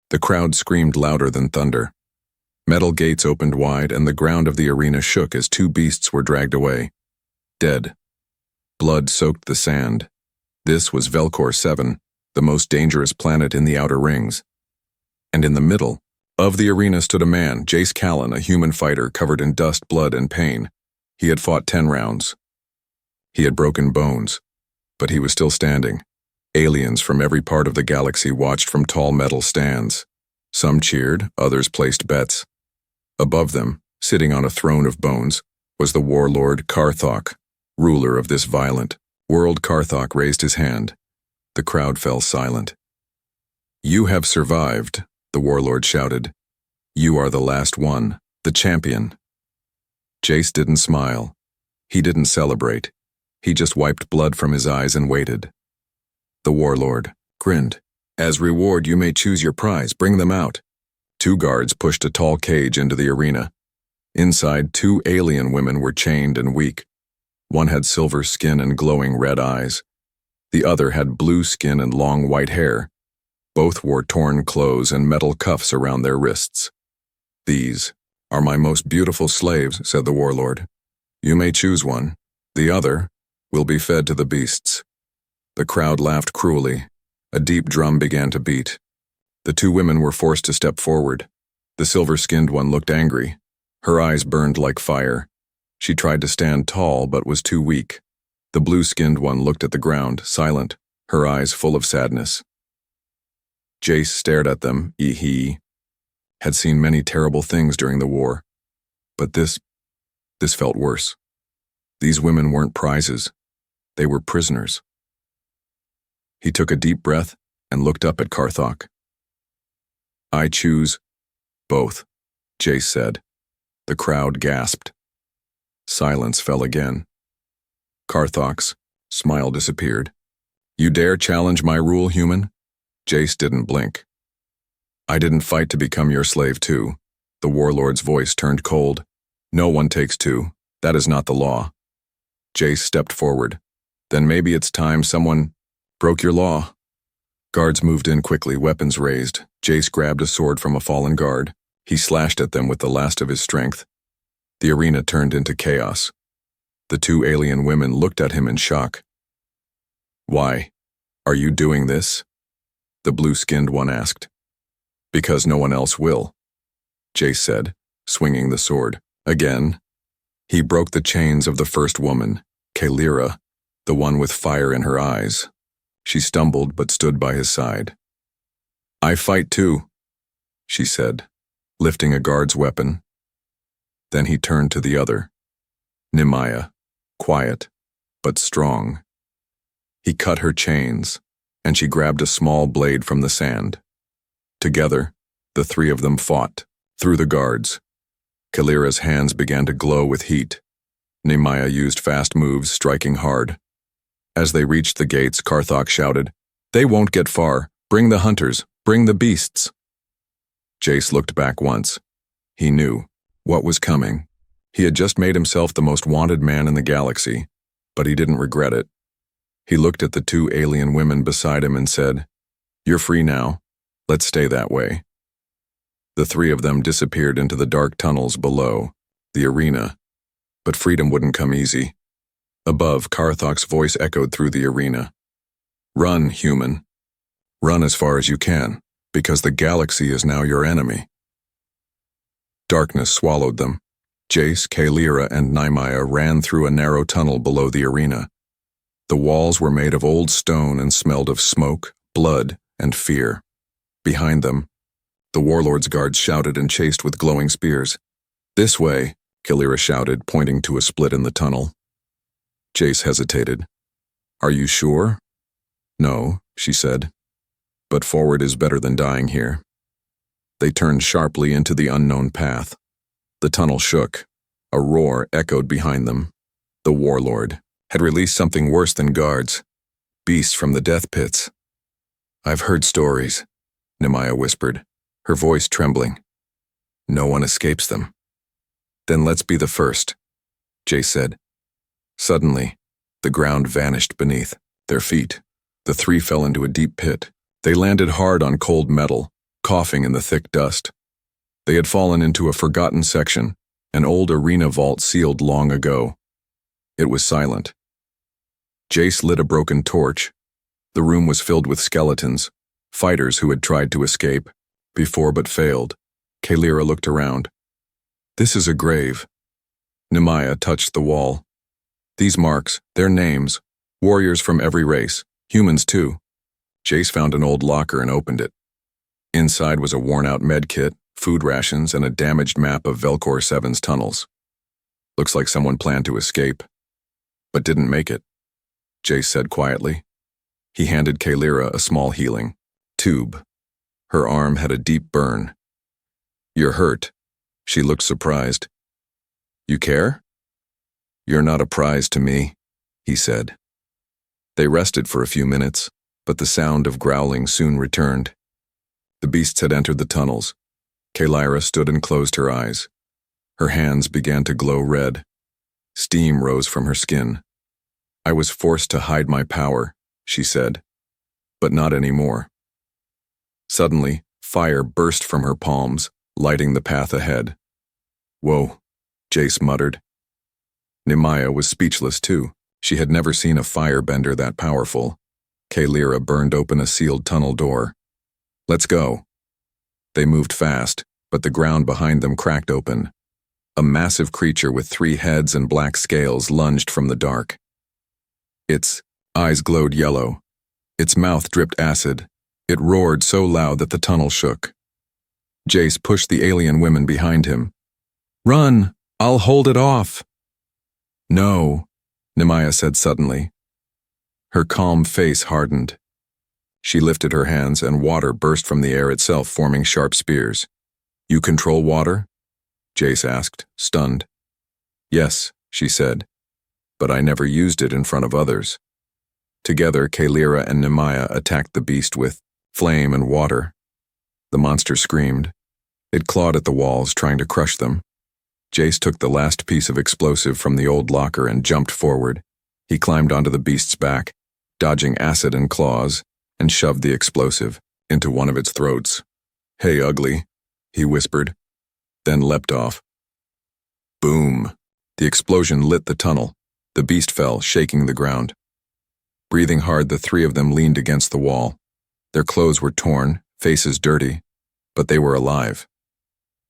The crowd screamed louder than thunder. Metal gates opened wide, and the ground of the arena shook as two beasts were dragged away. Dead. Blood soaked the sand. This was Velcor 7, the most dangerous planet in the outer rings. And in the middle of the arena stood a man, Jace Callan, a human fighter covered in dust, blood, and pain. He had fought 10 rounds. He had broken bones, but he was still standing. Aliens from every part of the galaxy watched from tall metal stands. Some cheered, others placed bets. Above them, sitting on a throne of bones, was the warlord Karthok, ruler of this violent world. Karthok raised his hand. The crowd fell silent. "You have survived," the warlord shouted. "You are the last one, the champion." Jace didn't smile. He didn't celebrate. He just wiped blood from his eyes and waited. The warlord grinned. "As reward, you may choose your prize. Bring them out." 2 guards pushed a tall cage into the arena. Inside, 2 alien women were chained and weak. One had silver skin and glowing red eyes. The other had blue skin and long white hair. Both wore torn clothes and metal cuffs around their wrists. "These are my most beautiful slaves," said the warlord. "You may choose one. The other will be fed to the beasts." The crowd laughed cruelly. A deep drum began to beat. The 2 women were forced to step forward. The silver-skinned one looked angry. Her eyes burned like fire. She tried to stand tall but was too weak. The blue-skinned one looked at the ground, silent, her eyes full of sadness. Jace stared at them. He had seen many terrible things during the war. But this felt worse. These women weren't prizes. They were prisoners. He took a deep breath and looked up at Karthok. "I choose both," Jace said. The crowd gasped. Silence fell again. Karthok's smile disappeared. "You dare challenge my rule, human?" Jace didn't blink. "I didn't fight to become your slave too." The warlord's voice turned cold. "No one takes 2. That is not the law." Jace stepped forward. "Then maybe it's time someone broke your law." Guards moved in quickly, weapons raised. Jace grabbed a sword from a fallen guard. He slashed at them with the last of his strength. The arena turned into chaos. The 2 alien women looked at him in shock. "Why are you doing this?" the blue-skinned one asked. "Because no one else will," Jace said, swinging the sword. Again, he broke the chains of the first woman, Kalira, the one with fire in her eyes. She stumbled but stood by his side. "I fight too," she said, lifting a guard's weapon. Then he turned to the other, Nemaya, quiet but strong. He cut her chains, and she grabbed a small blade from the sand. Together, the 3 of them fought through the guards. Kalira's hands began to glow with heat. Nemaya used fast moves, striking hard. As they reached the gates, Karthok shouted, "They won't get far. Bring the hunters. Bring the beasts." Jace looked back once. He knew what was coming. He had just made himself the most wanted man in the galaxy, but he didn't regret it. He looked at the 2 alien women beside him and said, "You're free now. Let's stay that way." The 3 of them disappeared into the dark tunnels below the arena, but freedom wouldn't come easy. Above, Karthok's voice echoed through the arena. "Run, human. Run as far as you can, because the galaxy is now your enemy." Darkness swallowed them. Jace, Kalira, and Nemaya ran through a narrow tunnel below the arena. The walls were made of old stone and smelled of smoke, blood, and fear. Behind them, the warlord's guards shouted and chased with glowing spears. "This way," Kalira shouted, pointing to a split in the tunnel. Jace hesitated. "Are you sure?" "No," she said. "But forward is better than dying here." They turned sharply into the unknown path. The tunnel shook. A roar echoed behind them. The warlord had released something worse than guards. Beasts from the death pits. "I've heard stories," Nemaya whispered, her voice trembling. "No one escapes them." "Then let's be the first," Jace said. Suddenly, the ground vanished beneath their feet. The 3 fell into a deep pit. They landed hard on cold metal. coughing in the thick dust. They had fallen into a forgotten section, an old arena vault sealed long ago. It was silent. Jace lit a broken torch. The room was filled with skeletons, fighters who had tried to escape, before but failed. Kalira looked around. This is a grave. Nemaya touched the wall. These marks, their names, warriors from every race, humans too. Jace found an old locker and opened it. Inside was a worn-out med kit, food rations, and a damaged map of Velcor 7's tunnels. Looks like someone planned to escape, but didn't make it, Jace said quietly. He handed Kalira a small healing tube. Her arm had a deep burn. You're hurt. She looked surprised. You care? You're not a prize to me, he said. They rested for a few minutes, but the sound of growling soon returned. The beasts had entered the tunnels. Kalira stood and closed her eyes. Her hands began to glow red. Steam rose from her skin. I was forced to hide my power, she said, but not anymore. Suddenly, fire burst from her palms, lighting the path ahead. Whoa, Jace muttered. Nemaya was speechless too. She had never seen a firebender that powerful. Kalira burned open a sealed tunnel door. Let's go. They moved fast, but the ground behind them cracked open. A massive creature with 3 heads and black scales lunged from the dark. Its eyes glowed yellow. Its mouth dripped acid. It roared so loud that the tunnel shook. Jace pushed the alien women behind him. Run! I'll hold it off. No, Nemaya said suddenly. Her calm face hardened. She lifted her hands and water burst from the air itself, forming sharp spears. You control water? Jace asked, stunned. Yes, she said, but I never used it in front of others. Together, Kalira and Nemaya attacked the beast with flame and water. The monster screamed. It clawed at the walls, trying to crush them. Jace took the last piece of explosive from the old locker and jumped forward. He climbed onto the beast's back, dodging acid and claws, and shoved the explosive into one of its throats. Hey, ugly, he whispered, then leapt off. Boom! The explosion lit the tunnel. The beast fell, shaking the ground. Breathing hard, the 3 of them leaned against the wall. Their clothes were torn, faces dirty, but they were alive.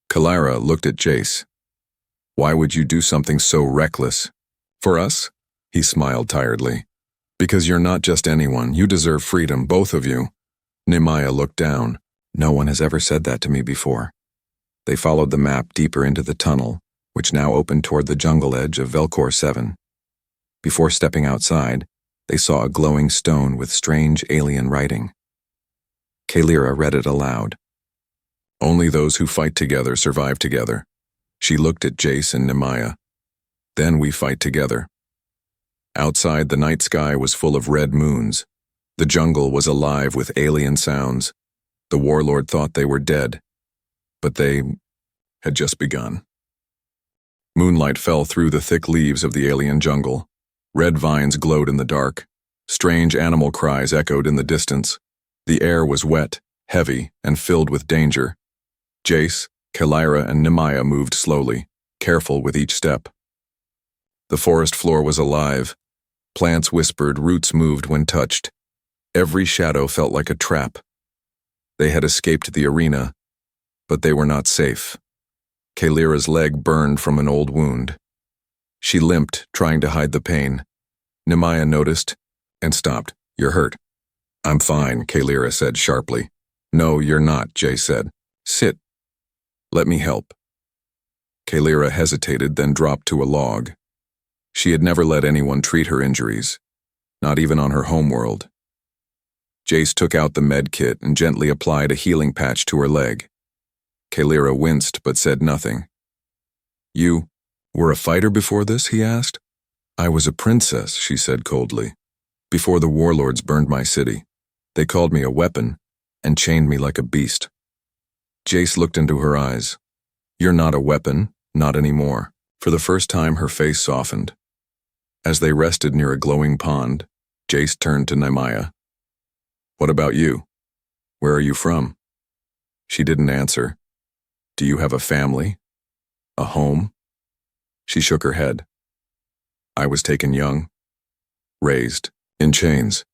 Kalira looked at Jace. Why would you do something so reckless? For us? He smiled tiredly. Because you're not just anyone. You deserve freedom, both of you. Nemaya looked down. No one has ever said that to me before. They followed the map deeper into the tunnel, which now opened toward the jungle edge of Velcor 7. Before stepping outside, they saw a glowing stone with strange alien writing. Kalira read it aloud. Only those who fight together survive together. She looked at Jace and Nemaya. Then we fight together. Outside, the night sky was full of red moons. The jungle was alive with alien sounds. The warlord thought they were dead, but they had just begun. Moonlight fell through the thick leaves of the alien jungle. Red vines glowed in the dark. Strange animal cries echoed in the distance. The air was wet, heavy, and filled with danger. Jace, Kalira, and Nemaya moved slowly, careful with each step. The forest floor was alive. Plants whispered, roots moved when touched. Every shadow felt like a trap. They had escaped the arena, but they were not safe. Kalira's leg burned from an old wound. She limped, trying to hide the pain. Nemaya noticed and stopped. You're hurt. I'm fine, Kalira said sharply. No, you're not, Jace said. Sit. Let me help. Kalira hesitated, then dropped to a log. She had never let anyone treat her injuries, not even on her homeworld. Jace took out the med kit and gently applied a healing patch to her leg. Kalira winced but said nothing. You were a fighter before this? He asked. I was a princess, she said coldly. Before the warlords burned my city, they called me a weapon and chained me like a beast. Jace looked into her eyes. You're not a weapon, not anymore. For the first time, her face softened. As they rested near a glowing pond, Jace turned to Nemaya. What about you? Where are you from? She didn't answer. Do you have a family? A home? She shook her head. I was taken young, raised, in chains.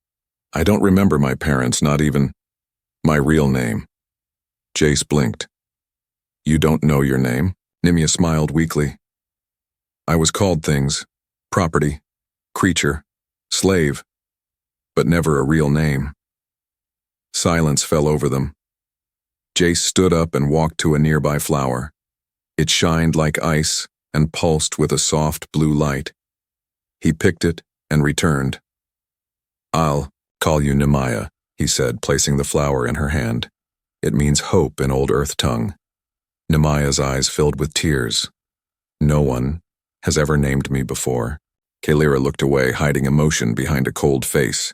I don't remember my parents, not even my real name. Jace blinked. You don't know your name? Nimia smiled weakly. I was called things, property, creature, slave, but never a real name. Silence fell over them. Jace stood up and walked to a nearby flower. It shined like ice and pulsed with a soft blue light. He picked it and returned. I'll call you Nimaya, he said, placing the flower in her hand. It means hope in Old Earth tongue. Nimaya's eyes filled with tears. No one has ever named me before. Kalira looked away, hiding emotion behind a cold face.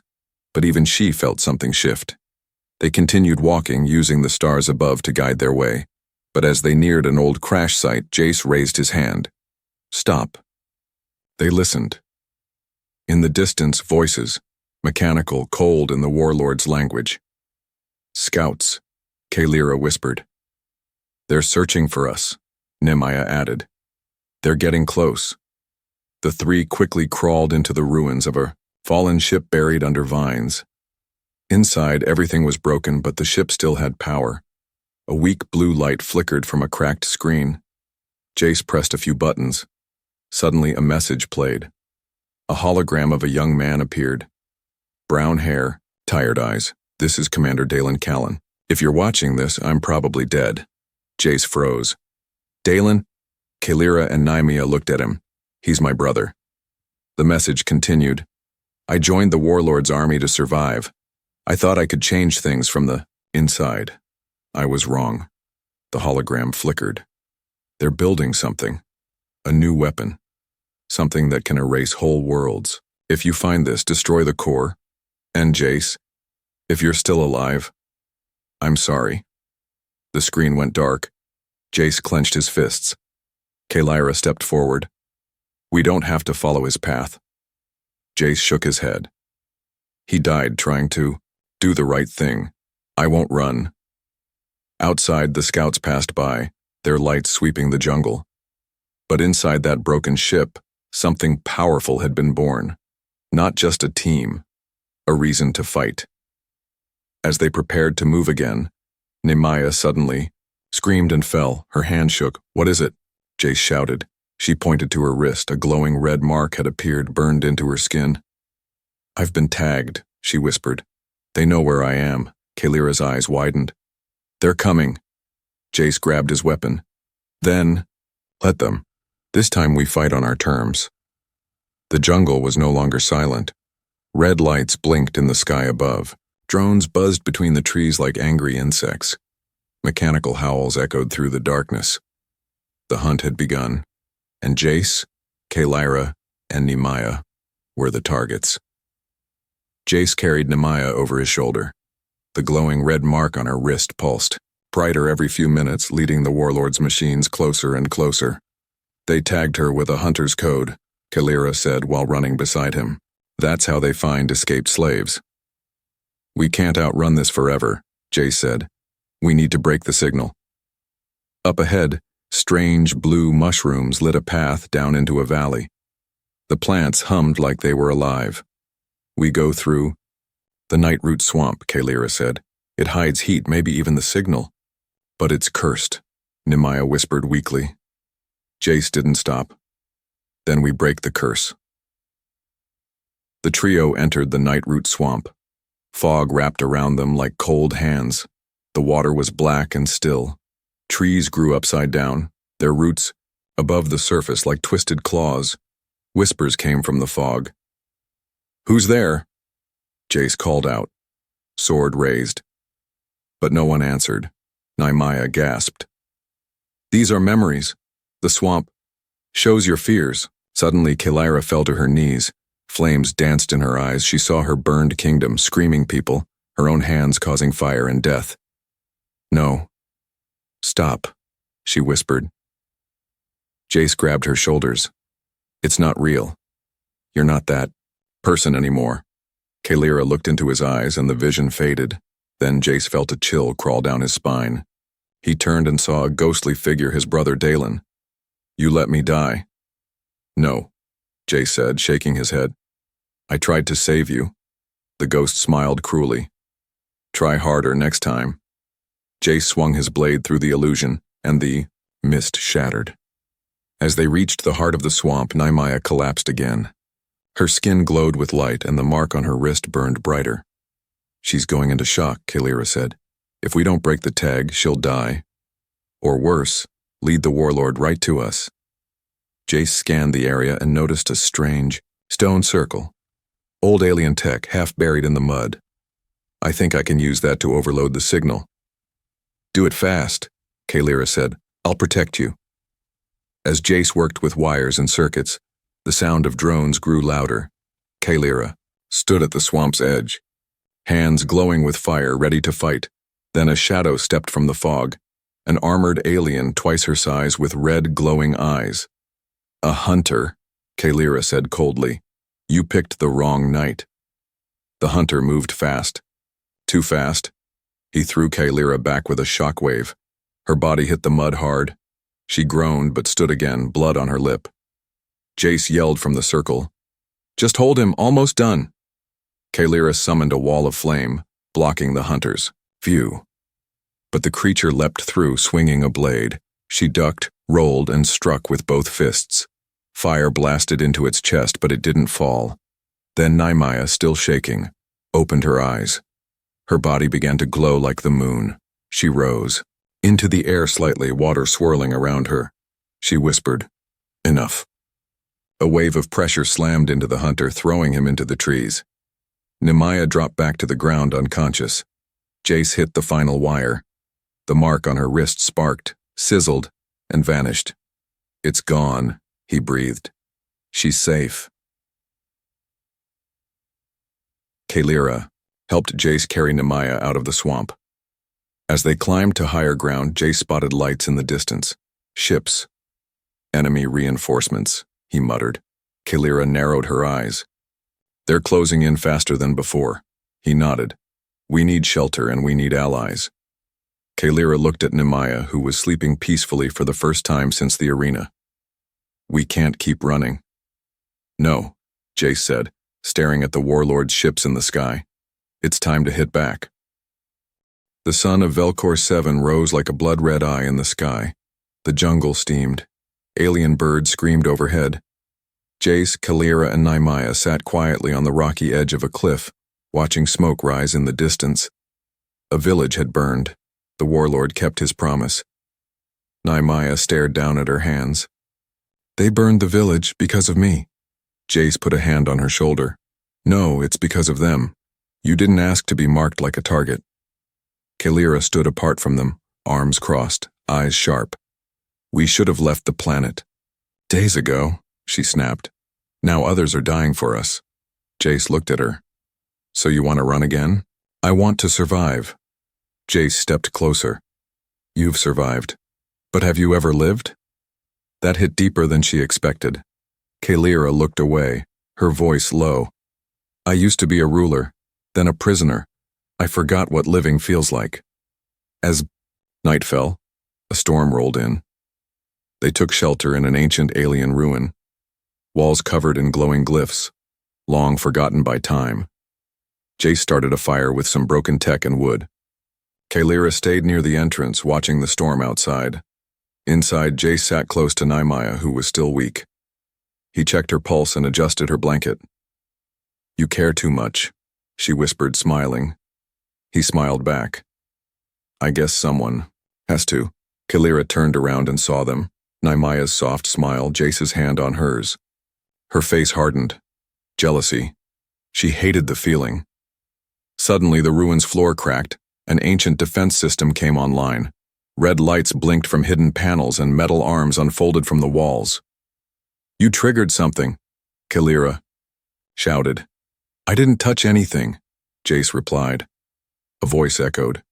But even she felt something shift. They continued walking, using the stars above to guide their way. But as they neared an old crash site, Jace raised his hand. Stop. They listened. In the distance, voices, mechanical, cold in the warlord's language. Scouts, Kalira whispered. They're searching for us, Nimaya added. They're getting close. The three quickly crawled into the ruins of a fallen ship buried under vines. Inside, everything was broken, but the ship still had power. A weak blue light flickered from a cracked screen. Jace pressed a few buttons. Suddenly, a message played. A hologram of a young man appeared. Brown hair, tired eyes. This is Commander Dalen Callan. If you're watching this, I'm probably dead. Jace froze. Dalen? Kalira and Nimia looked at him. He's my brother. The message continued. I joined the warlord's army to survive. I thought I could change things from the inside. I was wrong. The hologram flickered. They're building something. A new weapon. Something that can erase whole worlds. If you find this, destroy the core. And Jace, if you're still alive, I'm sorry. The screen went dark. Jace clenched his fists. Kalira stepped forward. We don't have to follow his path. Jace shook his head. He died trying to do the right thing. I won't run. Outside, the scouts passed by, their lights sweeping the jungle. But inside that broken ship, something powerful had been born. Not just a team, a reason to fight. As they prepared to move again, Nimaya suddenly screamed and fell. Her hand shook. What is it? Jace shouted. She pointed to her wrist. A glowing red mark had appeared, burned into her skin. I've been tagged, she whispered. They know where I am. Kalira's eyes widened. They're coming. Jace grabbed his weapon. Then, let them. This time we fight on our terms. The jungle was no longer silent. Red lights blinked in the sky above. Drones buzzed between the trees like angry insects. Mechanical howls echoed through the darkness. The hunt had begun, and Jace, Kalira, and Nimaya were the targets. Jace carried Nimaya over his shoulder. The glowing red mark on her wrist pulsed, brighter every few minutes, leading the warlord's machines closer and closer. They tagged her with a hunter's code, Kalira said while running beside him. That's how they find escaped slaves. We can't outrun this forever, Jace said. We need to break the signal. Up ahead, strange blue mushrooms lit a path down into a valley. The plants hummed like they were alive. We go through the nightroot swamp, Kalira said. It hides heat, maybe even the signal. But it's cursed, Nimaya whispered weakly. Jace didn't stop. Then we break the curse. The trio entered the nightroot swamp. Fog wrapped around them like cold hands. The water was black and still. Trees grew upside down, their roots above the surface like twisted claws. Whispers came from the fog. Who's there? Jace called out, sword raised. But no one answered. Nimaya gasped. These are memories. The swamp shows your fears. Suddenly, Kalira fell to her knees. Flames danced in her eyes. She saw her burned kingdom, screaming people, her own hands causing fire and death. No. Stop, she whispered. Jace grabbed her shoulders. It's not real. You're not that person anymore. Kalira looked into his eyes and the vision faded. Then Jace felt a chill crawl down his spine. He turned and saw a ghostly figure, his brother Dalen. "You let me die." "No," Jace said, shaking his head. "I tried to save you." The ghost smiled cruelly. "Try harder next time." Jace swung his blade through the illusion, and the mist shattered. As they reached the heart of the swamp, Nehemiah collapsed again. Her skin glowed with light, and the mark on her wrist burned brighter. "She's going into shock," Kalira said. "If we don't break the tag, she'll die. Or worse, lead the warlord right to us." Jace scanned the area and noticed a strange stone circle. Old alien tech, half buried in the mud. "I think I can use that to overload the signal." "Do it fast," Kalira said. "I'll protect you." As Jace worked with wires and circuits, the sound of drones grew louder. Kalira stood at the swamp's edge, hands glowing with fire, ready to fight. Then a shadow stepped from the fog, an armored alien twice her size with red glowing eyes. "A hunter," Kalira said coldly. "You picked the wrong night." The hunter moved fast. Too fast. He threw Kalira back with a shockwave. Her body hit the mud hard. She groaned but stood again, blood on her lip. Jace yelled from the circle, "Just hold him, almost done." Kalira summoned a wall of flame, blocking the hunter's view. But the creature leapt through, swinging a blade. She ducked, rolled, and struck with both fists. Fire blasted into its chest, but it didn't fall. Then Nehemiah, still shaking, opened her eyes. Her body began to glow like the moon. She rose. Into the air slightly, water swirling around her. She whispered, "Enough." A wave of pressure slammed into the hunter, throwing him into the trees. Nehemiah dropped back to the ground unconscious. Jace hit the final wire. The mark on her wrist sparked, sizzled, and vanished. "It's gone," he breathed. "She's safe." Kalira helped Jace carry Nehemiah out of the swamp. As they climbed to higher ground, Jace spotted lights in the distance. "Ships. Enemy reinforcements," he muttered. Kalira narrowed her eyes. "They're closing in faster than before." He nodded. "We need shelter and we need allies." Kalira looked at Nehemiah, who was sleeping peacefully for the first time since the arena. "We can't keep running." "No," Jace said, staring at the warlord's ships in the sky. "It's time to hit back." The sun of Velcor 7 rose like a blood-red eye in the sky. The jungle steamed. Alien birds screamed overhead. Jace, Kalira, and Nehemiah sat quietly on the rocky edge of a cliff, watching smoke rise in the distance. A village had burned. The warlord kept his promise. Nehemiah stared down at her hands. "They burned the village because of me." Jace put a hand on her shoulder. "No, it's because of them. You didn't ask to be marked like a target." Kalira stood apart from them, arms crossed, eyes sharp. "We should have left the planet days ago," she snapped. "Now others are dying for us." Jace looked at her. "So you want to run again?" "I want to survive." Jace stepped closer. "You've survived. But have you ever lived?" That hit deeper than she expected. Kalira looked away, her voice low. "I used to be a ruler, then a prisoner. I forgot what living feels like." As night fell, a storm rolled in. They took shelter in an ancient alien ruin. Walls covered in glowing glyphs, long forgotten by time. Jace started a fire with some broken tech and wood. Kalira stayed near the entrance, watching the storm outside. Inside, Jace sat close to Nehemiah, who was still weak. He checked her pulse and adjusted her blanket. "You care too much," she whispered, smiling. He smiled back. "I guess someone has to." Kalira turned around and saw them. Nehemiah's soft smile, Jace's hand on hers. Her face hardened. Jealousy. She hated the feeling. Suddenly, the ruin's floor cracked. An ancient defense system came online. Red lights blinked from hidden panels and metal arms unfolded from the walls. "You triggered something," Kalira shouted. "I didn't touch anything," Jace replied. A voice echoed.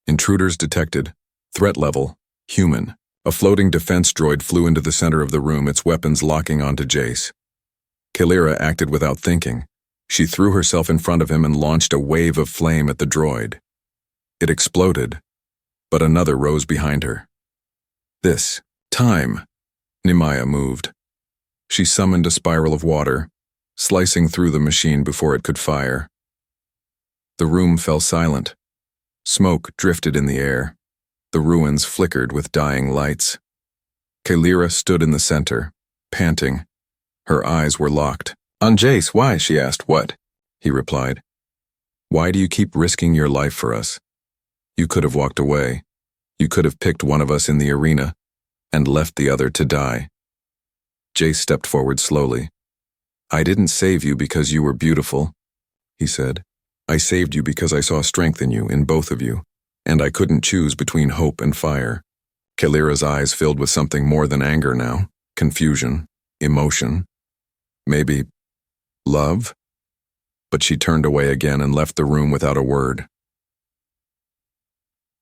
"Intruders detected. Threat level, human." A floating defense droid flew into the center of the room, its weapons locking onto Jace. Kalira acted without thinking. She threw herself in front of him and launched a wave of flame at the droid. It exploded. but another rose behind her. This time, Nemaya moved. She summoned a spiral of water, slicing through the machine before it could fire. The room fell silent. Smoke drifted in the air. The ruins flickered with dying lights. Kalira stood in the center, panting. Her eyes were locked. "Jace, why?" she asked. "What?" he replied. "Why do you keep risking your life for us? You could have walked away. You could have picked one of us in the arena and left the other to die." Jace stepped forward slowly. "I didn't save you because you were beautiful," he said. "I saved you because I saw strength in you, in both of you, and I couldn't choose between hope and fire." Kalira's eyes filled with something more than anger now. Confusion, emotion, maybe love? But she turned away again and left the room without a word.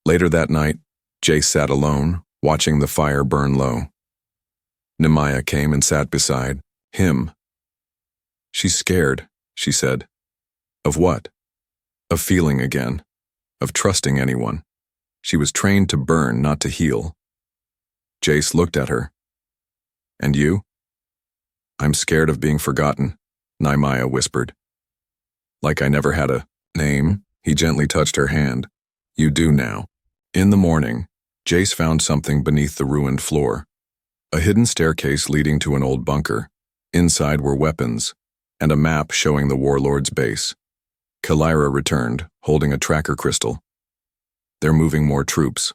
Later that night, Jace sat alone, watching the fire burn low. Nemaya came and sat beside him. "She's scared," she said. "Of what?" "Of feeling again. Of trusting anyone. She was trained to burn, not to heal." Jace looked at her. "And you?" "I'm scared of being forgotten," Nemaya whispered. "Like I never had a name?" He gently touched her hand. "You do now." In the morning, Jace found something beneath the ruined floor. A hidden staircase leading to an old bunker. Inside were weapons, and a map showing the warlord's base. Kalira returned, holding a tracker crystal. "They're moving more troops."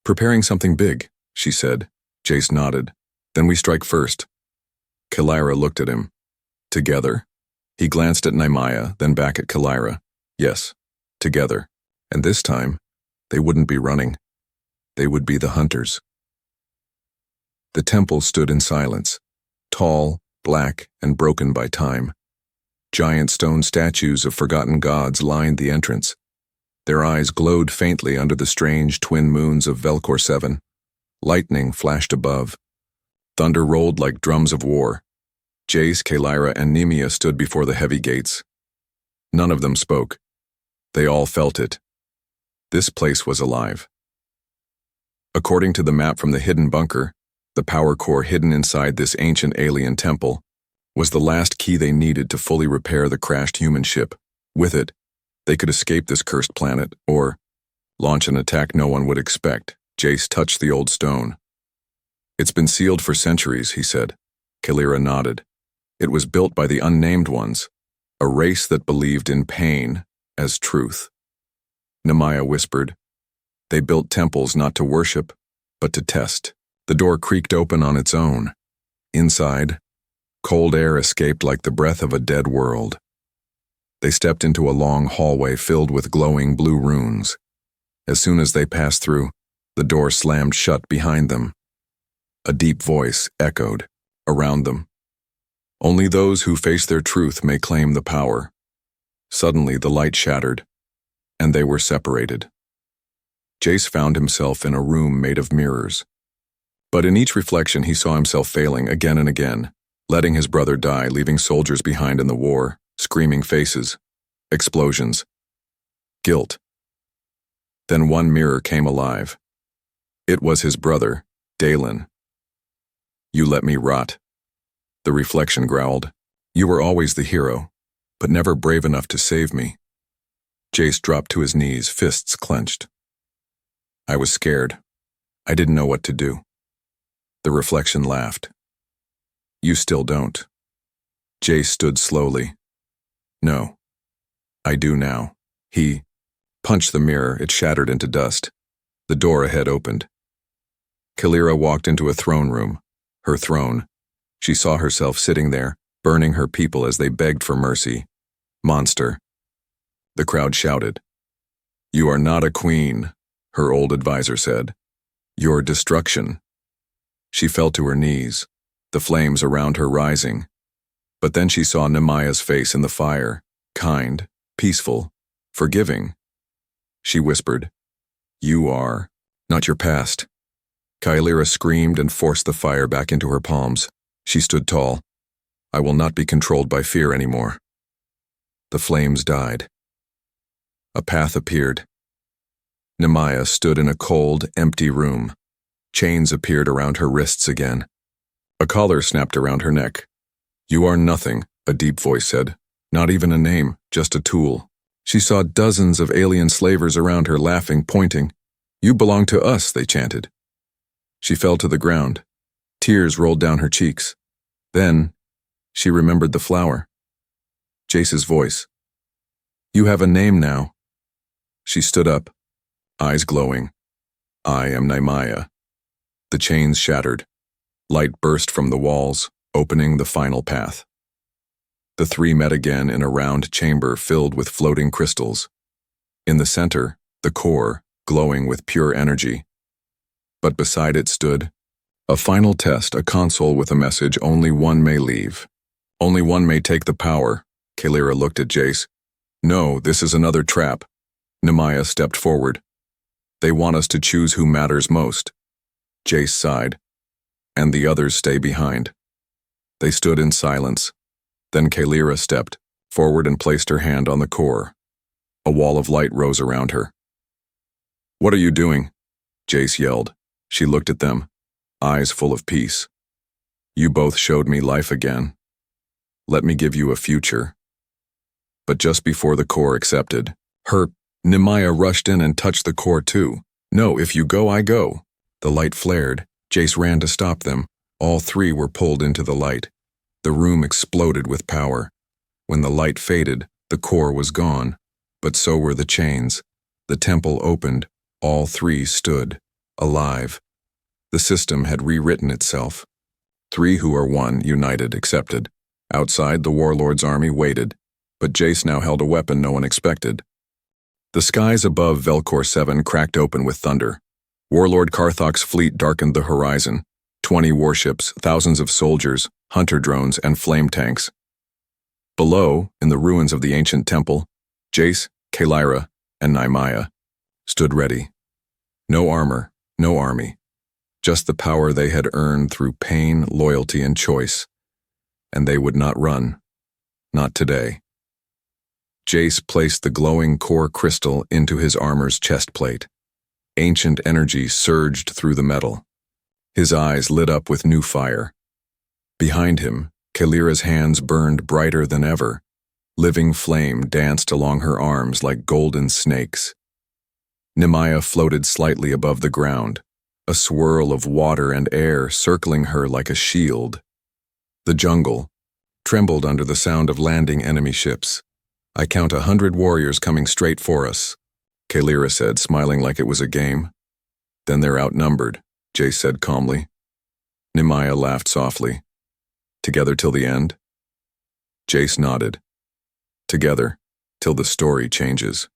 "Preparing something big," she said. Jace nodded. "Then we strike first." Kalira looked at him. "Together?" He glanced at Nemaya, then back at Kalira. "Yes, together. And this time, they wouldn't be running. They would be the hunters." The temple stood in silence, tall, black, and broken by time. Giant stone statues of forgotten gods lined the entrance. Their eyes glowed faintly under the strange twin moons of Velcor 7. Lightning flashed above. Thunder rolled like drums of war. Jace, Kalira, and Nemaya stood before the heavy gates. None of them spoke. They all felt it. This place was alive. According to the map from the hidden bunker, the power core hidden inside this ancient alien temple was the last key they needed to fully repair the crashed human ship. With it, they could escape this cursed planet, or launch an attack no one would expect. Jace touched the old stone. "It's been sealed for centuries," he said. Kalira nodded. "It was built by the unnamed ones, a race that believed in pain as truth." Nemaya whispered. "They built temples not to worship, but to test." The door creaked open on its own. Inside, cold air escaped like the breath of a dead world. They stepped into a long hallway filled with glowing blue runes. As soon as they passed through, the door slammed shut behind them. A deep voice echoed around them. "Only those who face their truth may claim the power." Suddenly the light shattered, and they were separated. Jace found himself in a room made of mirrors. But in each reflection he saw himself failing again and again, letting his brother die, leaving soldiers behind in the war, screaming faces, explosions, guilt. Then one mirror came alive. It was his brother, Dalen. "You let me rot," the reflection growled. "You were always the hero, but never brave enough to save me." Jace dropped to his knees, fists clenched. "I was scared. I didn't know what to do." The reflection laughed. "You still don't." Jace stood slowly. "No, I do now." He punched the mirror. It shattered into dust. The door ahead opened. Kalira walked into a throne room. Her throne. She saw herself sitting there, burning her people as they begged for mercy. "Monster." The crowd shouted. "You are not a queen," her old advisor said. "Your destruction." She fell to her knees, the flames around her rising. But then she saw Nemaya's face in the fire, kind, peaceful, forgiving. She whispered, "You are, not your past." Kalira screamed and forced the fire back into her palms. She stood tall. "I will not be controlled by fear anymore." The flames died. A path appeared. Nemaya stood in a cold, empty room. Chains appeared around her wrists again. A collar snapped around her neck. "You are nothing," a deep voice said. "Not even a name, just a tool." She saw dozens of alien slavers around her laughing, pointing. "You belong to us," they chanted. She fell to the ground. Tears rolled down her cheeks. Then, she remembered the flower. Jace's voice. "You have a name now." She stood up, eyes glowing. "I am Nemaya." The chains shattered. Light burst from the walls, opening the final path. The three met again in a round chamber filled with floating crystals. In the center, the core, glowing with pure energy. But beside it stood a final test, a console with a message: only one may leave. Only one may take the power. Kalira looked at Jace. "No, this is another trap." Nemaya stepped forward. "They want us to choose who matters most." Jace sighed. "And the others stay behind." They stood in silence. Then Kalira stepped forward and placed her hand on the core. A wall of light rose around her. "What are you doing?" Jace yelled. She looked at them, eyes full of peace. "You both showed me life again. Let me give you a future." But just before the core accepted, Nemaya rushed in and touched the core too. "No, if you go, I go." The light flared. Jace ran to stop them. All three were pulled into the light. The room exploded with power. When the light faded, the core was gone, but so were the chains. The temple opened. All three stood, alive. The system had rewritten itself. Three who are one, united, accepted. Outside, the warlord's army waited, but Jace now held a weapon no one expected. The skies above Velcor 7 cracked open with thunder. Warlord Karthok's fleet darkened the horizon. 20 warships, thousands of soldiers, hunter drones, and flame tanks. Below, in the ruins of the ancient temple, Jace, Kalira, and Nemaya stood ready. No armor, no army. Just the power they had earned through pain, loyalty, and choice. And they would not run. Not today. Jace placed the glowing core crystal into his armor's chest plate. Ancient energy surged through the metal. His eyes lit up with new fire. Behind him, Kalira's hands burned brighter than ever. Living flame danced along her arms like golden snakes. Nemaya floated slightly above the ground, a swirl of water and air circling her like a shield. The jungle trembled under the sound of landing enemy ships. "I count 100 warriors coming straight for us," Kalira said, smiling like it was a game. "Then they're outnumbered," Jace said calmly. Nemaya laughed softly. "Together till the end?" Jace nodded. "Together, till the story changes."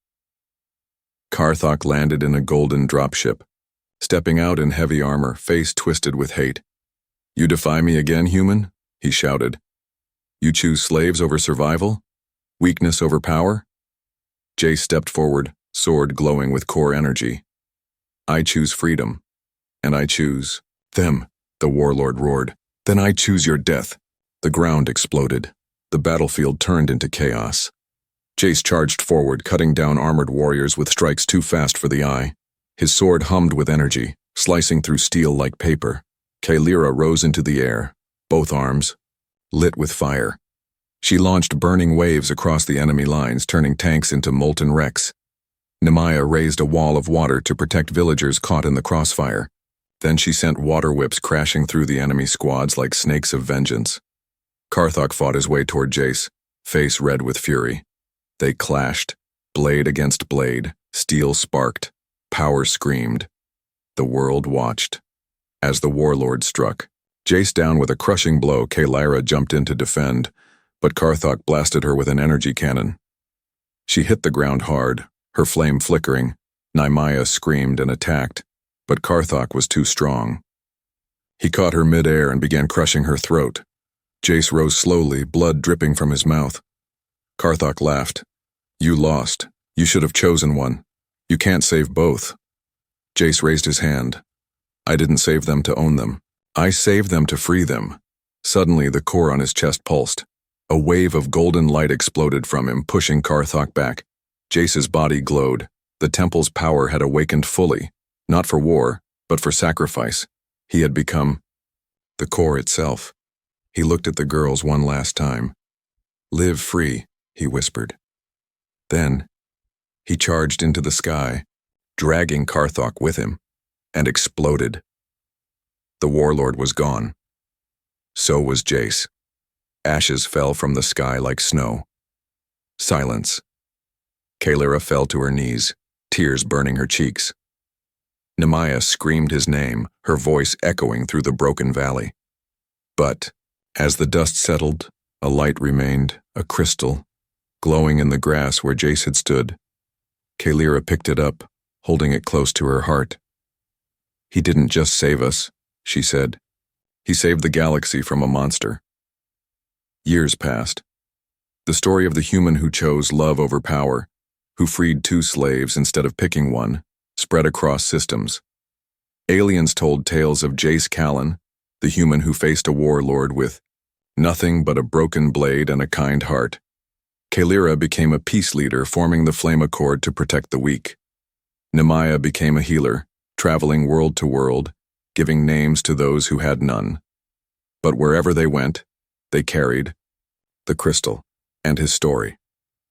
Karthok landed in a golden dropship, stepping out in heavy armor, face twisted with hate. "You defy me again, human?" he shouted. "You choose slaves over survival? Weakness over power?" Jace stepped forward, sword glowing with core energy. "I choose freedom. And I choose them," the warlord roared. "Then I choose your death." The ground exploded. The battlefield turned into chaos. Jace charged forward, cutting down armored warriors with strikes too fast for the eye. His sword hummed with energy, slicing through steel like paper. Kalira rose into the air, both arms lit with fire. She launched burning waves across the enemy lines, turning tanks into molten wrecks. Nemaya raised a wall of water to protect villagers caught in the crossfire. Then she sent water whips crashing through the enemy squads like snakes of vengeance. Karthok fought his way toward Jace, face red with fury. They clashed, blade against blade, steel sparked, power screamed. The world watched. As the warlord struck, Jace down with a crushing blow, Kalira jumped in to defend, but Karthok blasted her with an energy cannon. She hit the ground hard, her flame flickering. Nemaya screamed and attacked, but Karthok was too strong. He caught her mid-air and began crushing her throat. Jace rose slowly, blood dripping from his mouth. Karthok laughed. "You lost. You should have chosen one. You can't save both." Jace raised his hand. "I didn't save them to own them. I saved them to free them." Suddenly, the core on his chest pulsed. A wave of golden light exploded from him, pushing Karthok back. Jace's body glowed. The temple's power had awakened fully, not for war, but for sacrifice. He had become the core itself. He looked at the girls one last time. "Live free," he whispered. Then, he charged into the sky, dragging Karthok with him, and exploded. The warlord was gone. So was Jace. Ashes fell from the sky like snow. Silence. Kalira fell to her knees, tears burning her cheeks. Nemaya screamed his name, her voice echoing through the broken valley. But, as the dust settled, a light remained, a crystal, glowing in the grass where Jace had stood. Kalira picked it up, holding it close to her heart. "He didn't just save us," she said. "He saved the galaxy from a monster." Years passed. The story of the human who chose love over power, who freed 2 slaves instead of picking one, spread across systems. Aliens told tales of Jace Callan, the human who faced a warlord with nothing but a broken blade and a kind heart. Kalira became a peace leader, forming the Flame Accord to protect the weak. Nemaya became a healer, traveling world to world, giving names to those who had none. But wherever they went, they carried the crystal and his story.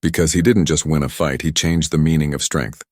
Because he didn't just win a fight, he changed the meaning of strength.